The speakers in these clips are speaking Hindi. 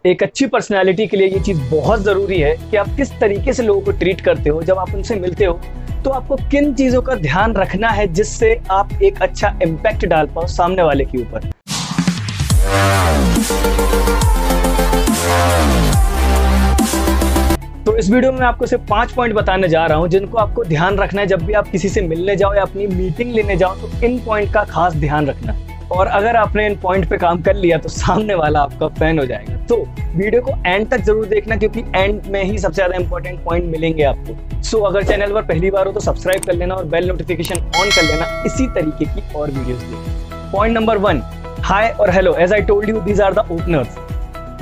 एक अच्छी पर्सनैलिटी के लिए ये चीज़ बहुत ज़रूरी है कि आप किस तरीके से लोगों को ट्रीट करते हो। जब आप उनसे मिलते हो तो आपको किन चीज़ों का ध्यान रखना है जिससे आप एक अच्छा इम्पैक्ट डाल पाओ सामने वाले के ऊपर। तो इस वीडियो में मैं आपको सिर्फ 5 पॉइंट बताने जा रहा हूं जिनको आपको ध्यान रखना है जब भी आप किसी से मिलने जाओ या अपनी मीटिंग लेने जाओ, तो इन पॉइंट का खास ध्यान रखना है। और अगर आपने इन पॉइंट पे काम कर लिया तो सामने वाला आपका फैन हो जाएगा। तो वीडियो को एंड तक जरूर देखना क्योंकि एंड में ही सबसे ज्यादा इंपॉर्टेंट पॉइंट मिलेंगे आपको। सो अगर चैनल पर पहली बार हो तो सब्सक्राइब कर लेना और बेल नोटिफिकेशन ऑन कर लेना इसी तरीके की और वीडियोस देखने। पॉइंट नंबर 1, हाय और hello. As I told you, these are the openers.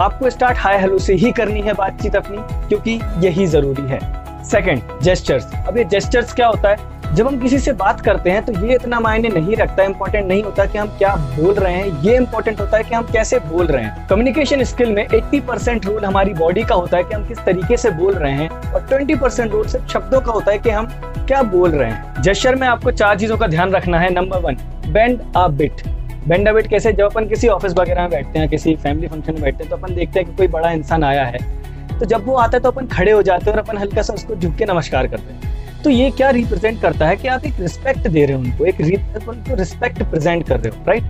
आपको स्टार्ट हाय हेलो से ही करनी है बातचीत अपनी, क्योंकि यही जरूरी है। Second, gestures. अब ये जेस्चर्स क्या होता है? जब हम किसी से बात करते हैं तो ये इतना मायने नहीं रखता, इंपॉर्टेंट नहीं होता कि हम क्या बोल रहे हैं, ये इंपॉर्टेंट होता है कि हम कैसे बोल रहे हैं। कम्युनिकेशन स्किल में 80% रोल हमारी बॉडी का होता है कि हम किस तरीके से बोल रहे हैं, और 20% रोल सिर्फ शब्दों का होता है कि हम क्या बोल रहे हैं। जेस्चर में आपको 4 चीजों का ध्यान रखना है। Number 1, bend a bit. Bend a bit कैसे? जब अपन किसी ऑफिस वगैरह में बैठते हैं, किसी फैमिली फंक्शन में बैठते हैं, तो अपन देखते हैं कि कोई बड़ा इंसान आया है, तो जब वो आता है तो अपन खड़े हो जाते हैं और अपन हल्का सा उसको झुक के नमस्कार करते हैं। तो ये क्या रिप्रेजेंट करता है कि आप एक रिस्पेक्ट दे रहे हो उनको, उनको रिस्पेक्ट प्रेजेंट कर रहे हो, राइट?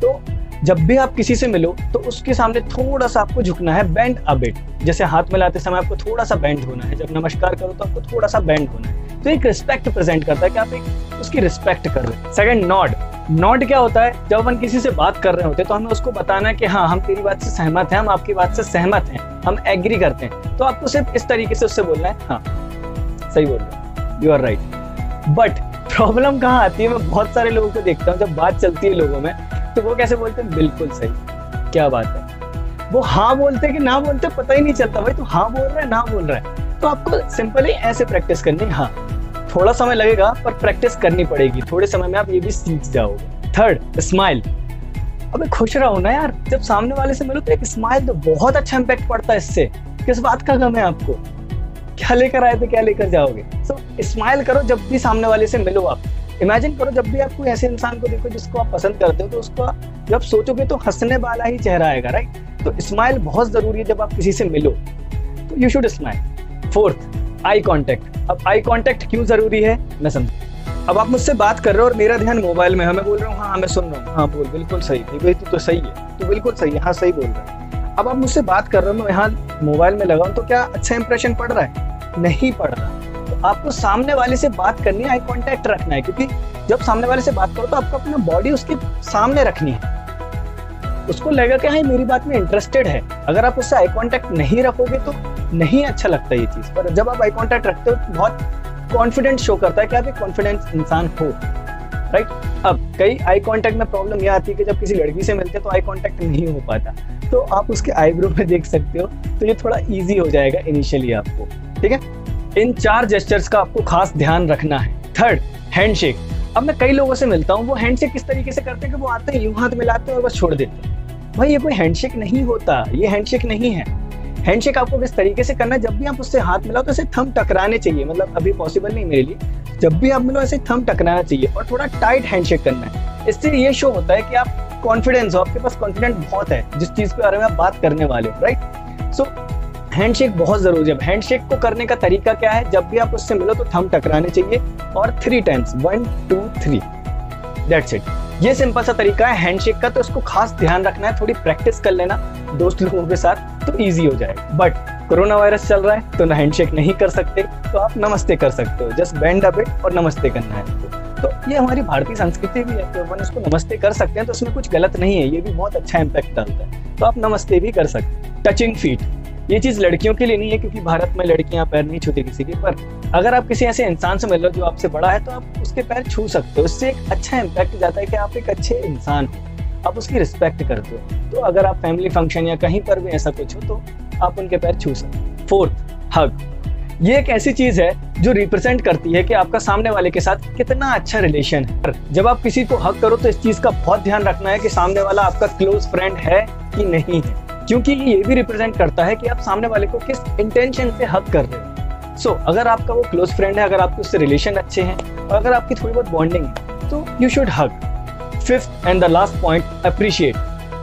तो जब भी आप किसी से मिलो तो उसके सामने थोड़ा सा आपको झुकना है, बेंड अ बिट। जैसे हाथ मिलाते समय आपको थोड़ा सा बेंड होना है, जब नमस्कार करो तो आपको थोड़ा सा बेंड होना है। तो एक रिस्पेक्ट प्रेजेंट करता है कि आप एक उसकी रिस्पेक्ट कर रहे हो। Second, Nord. नॉड क्या होता है? जब हम किसी से बात कर रहे होते हैं तो हमें उसको बताना है कि हाँ, हम तेरी बात से सहमत हैं, हम आपकी बात से सहमत हैं, हम एग्री करते हैं। तो आपको सिर्फ इस तरीके से उससे बोलना है, हाँ सही बोल रहे हो, you are right. But problem कहाँ आती है? मैं बहुत सारे लोगों को देखता हूँ, जब बात चलती है लोगों में तो वो कैसे बोलते हैं? बिल्कुल सही, क्या बात है। वो हाँ बोलते कि ना बोलते पता ही नहीं चलता। भाई तू हाँ बोल रहा है ना बोल रहा है? तो आपको सिंपली ऐसे प्रैक्टिस करनी है। हाँ, थोड़ा समय लगेगा पर प्रैक्टिस करनी पड़ेगी, थोड़े समय में आप ये भी सीख जाओगे। Third, smile. अबे खुश रहो ना यार, जब सामने वाले से मिलो तो एक स्माइल तो बहुत अच्छा इंपैक्ट पड़ता है इससे। किस बात का गम है आपको? क्या लेकर आए थे, क्या लेकर जाओगे? सो स्माइल करो जब भी सामने वाले से मिलो। आप इमेजिन करो जब भी आप कोई ऐसे इंसान को देखो जिसको आप पसंद करते हो, तो उसको जब आप सोचोगे तो हंसने वाला ही चेहरा आएगा, राइट? तो स्माइल बहुत जरूरी है जब आप किसी से मिलो, तो you should smile. Fourth, eye contact. अब आई कांटेक्ट क्यों जरूरी है मैं समझ। अब आप मुझसे बात कर रहे हो और मेरा ध्यान मोबाइल में है, मैं बोल रहा हूँ हाँ मैं सुन रहा हूँ, हाँ बोल, बिल्कुल सही, भाई तू तो सही है, तू बिल्कुल सही है, हाँ सही बोल रहा है। अब आप मुझसे बात कर रहे हो, मैं यहाँ मोबाइल में लगा हूँ, तो क्या अच्छा इंप्रेशन पड़ रहा है? नहीं पड़ रहा। तो आपको सामने वाले से बात करनी है, आई कांटेक्ट रखना है, क्योंकि जब सामने वाले से बात करो तो आपको अपना बॉडी उसके सामने रखनी है, उसको लगेगा कि हाँ मेरी बात में इंटरेस्टेड है। अगर आप उससे आई कांटेक्ट नहीं रखोगे तो नहीं अच्छा लगता ये चीज। पर जब आप आई कांटेक्ट रखते हो तो बहुत कॉन्फिडेंस शो करता है कि आप एक कॉन्फिडेंस इंसान हो, राइट? अब कई आई कांटेक्ट में प्रॉब्लम यह आती है कि जब किसी लड़की से मिलते हैं तो आई कांटेक्ट नहीं हो पाता, तो आप उसके आईब्रो में देख सकते हो, तो ये थोड़ा ईजी हो जाएगा इनिशियली आपको, ठीक है? इन 4 जेस्चर्स का आपको खास ध्यान रखना है। Third, handshake. अब मैं कई लोगों से मिलता हूँ, वो हैंडशेक किस तरीके से करते हैं कि वो आते हैं यूं हाथ मिलाते हैं और बस छोड़ देते हैं। भाई ये कोई हैंडशेक नहीं होता, ये हैंडशेक नहीं है। हैंडशेक आपको किस तरीके से करना है? जब भी आप उससे हाथ मिलाओ तो ऐसे थंब टकराने चाहिए, मतलब अभी पॉसिबल नहीं मेरे लिए, जब भी आप मिलो ऐसे थंब टकराना चाहिए और थोड़ा टाइट हैंडशेक करना है। इससे ये शो होता है कि आप कॉन्फिडेंस हो, आपके पास कॉन्फिडेंस बहुत है जिस चीज के बारे में आप बात करने वाले हो, राइट? सो हैंडशेक बहुत जरूरी है। हैंडशेक को करने का तरीका क्या है? जब भी आप उससे मिलो तो थंब टकराने चाहिए और 3 टाइम्स, 1 2 3, दैट्स इट। ये सिंपल सा तरीका है हैंडशेक का, तो इसको खास ध्यान रखना है, थोड़ी प्रैक्टिस कर लेना दोस्त लोगों के साथ तो इजी हो जाएगा। बट कोरोना वायरस चल रहा है तो ना हैंडशेक नहीं कर सकते, तो आप नमस्ते कर सकते हो, जस्ट बेंड अ बिट और नमस्ते करना है आपको। तो ये हमारी भारतीय संस्कृति भी है, तो अपन उसको नमस्ते कर सकते हैं, तो उसमें कुछ गलत नहीं है, ये भी बहुत अच्छा इंपैक्ट डालता है, तो आप नमस्ते भी कर सकते हैं। टचिंग फीट, ये चीज लड़कियों के लिए नहीं है क्योंकि भारत में लड़कियां पैर नहीं छूती किसी के, पर अगर आप किसी ऐसे इंसान से मिल रहे हो जो आपसे बड़ा है तो आप उसके पैर छू सकते हो। इससे एक अच्छा इंपैक्ट जाता है कि आप एक अच्छे इंसान हो, आप उसकी रिस्पेक्ट करते हो। तो अगर आप फैमिली फंक्शन या कहीं पर भी ऐसा कुछ हो तो आप उनके पैर छू सकते हो। फोर्थ, हग। ये एक ऐसी चीज है जो रिप्रेजेंट करती है कि आपका सामने वाले के साथ कितना अच्छा रिलेशन है। जब आप किसी को हग करो तो इस चीज का बहुत ध्यान रखना है कि सामने वाला आपका क्लोज फ्रेंड है कि नहीं है, क्योंकि ये भी रिप्रेजेंट करता है कि आप सामने वाले को किस इंटेंशन से हक कर रहे हो। सो अगर आपका वो क्लोज फ्रेंड है, अगर आपके उससे रिलेशन अच्छे हैं और अगर आपकी थोड़ी बहुत बॉन्डिंग है तो you should hug. Fifth and the last point, appreciate.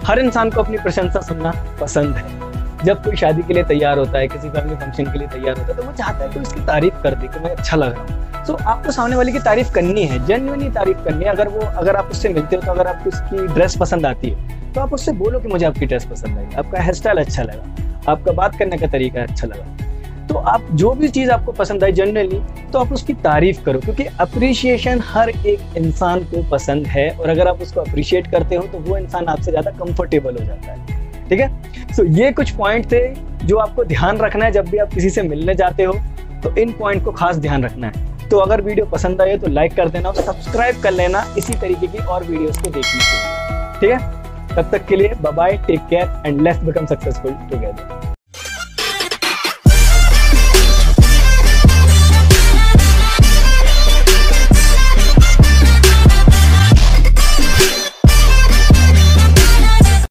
हर इंसान को अपनी प्रशंसा सुनना पसंद है, जब कोई शादी के लिए तैयार होता है, किसी फैमिली फंक्शन के लिए तैयार होता है, तो वो चाहता है कि उसकी तारीफ कर दे कि मैं अच्छा लग रहा हूँ। तो आपको सामने वाले की तारीफ करनी है, जेन्युइनली तारीफ करनी है। अगर आप उससे मिलते हो तो अगर आपको उसकी ड्रेस पसंद आती है तो आप उससे बोलो कि मुझे आपकी ड्रेस पसंद आई, आपका हेयर स्टाइल अच्छा लगा, आपका बात करने का तरीका अच्छा लगा। तो आप जो भी चीज़ आपको पसंद आई जनरली, तो आप उसकी तारीफ करो, क्योंकि अप्रिशिएशन हर एक इंसान को पसंद है। और अगर आप उसको अप्रिशिएट करते हो तो वो इंसान आपसे ज़्यादा कंफर्टेबल हो जाता है। ठीक है, सो ये कुछ पॉइंट थे जो आपको ध्यान रखना है जब भी आप किसी से मिलने जाते हो, तो इन पॉइंट को खास ध्यान रखना है। तो अगर वीडियो पसंद आए तो लाइक कर देना और सब्सक्राइब कर लेना इसी तरीके की और वीडियोस को देखने के लिए। ठीक है, तब तक के लिए bye bye, take care and let's become successful together.